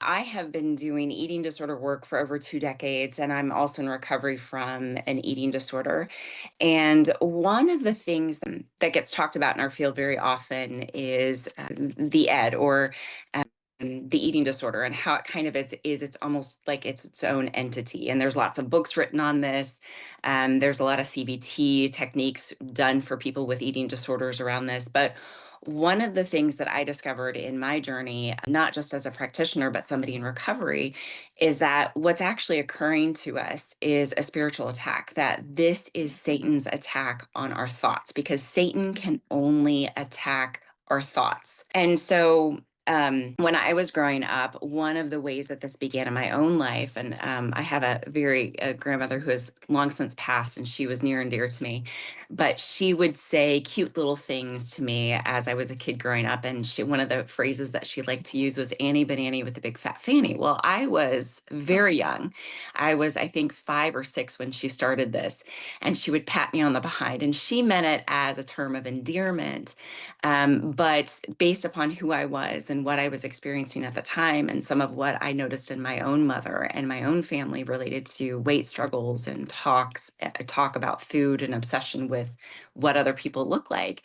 I have been doing eating disorder work for over 2 decades, and I'm also in recovery from an eating disorder. And one of the things that gets talked about in our field very often is the ED or the eating disorder, and how it kind of is it's almost like it's its own entity. And there's lots of books written on this. There's a lot of CBT techniques done for people with eating disorders around this. But one of the things that I discovered in my journey, not just as a practitioner, but somebody in recovery, is that what's actually occurring to us is a spiritual attack, that this is Satan's attack on our thoughts, because Satan can only attack our thoughts. And so when I was growing up, one of the ways that this began in my own life, and I have a grandmother who has long since passed, and she was near and dear to me, but she would say cute little things to me as I was a kid growing up. And one of the phrases that she liked to use was Annie Banani with a big fat fanny. Well, I was very young. I was, I think, 5 or 6 when she started this. And she would pat me on the behind. And she meant it as a term of endearment. But based upon who I was and what I was experiencing at the time, and some of what I noticed in my own mother and my own family related to weight struggles and talk about food and obsession with what other people look like,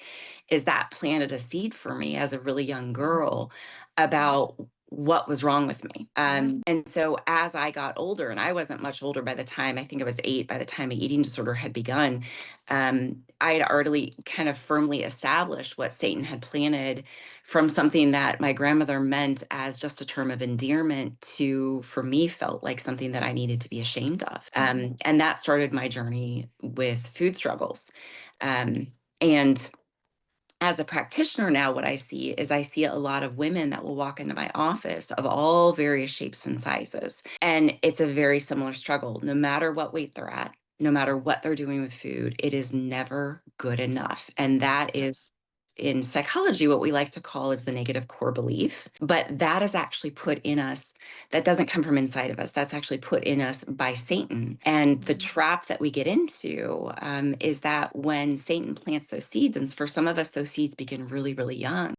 is that planted a seed for me as a really young girl about what was wrong with me. And so as I got older, and I wasn't much older by the time, I think I was 8 by the time my eating disorder had begun, I had already kind of firmly established what Satan had planted from something that my grandmother meant as just a term of endearment to, for me, felt like something that I needed to be ashamed of. And that started my journey with food struggles. And as a practitioner now, what I see is I see a lot of women that will walk into my office of all various shapes and sizes. And it's a very similar struggle. No matter what weight they're at, no matter what they're doing with food, it is never good enough. And that is in psychology what we like to call is the negative core belief. But that is actually put in us, that doesn't come from inside of us. That's actually put in us by Satan. And the trap that we get into is that when Satan plants those seeds, and for some of us, those seeds begin really, really young.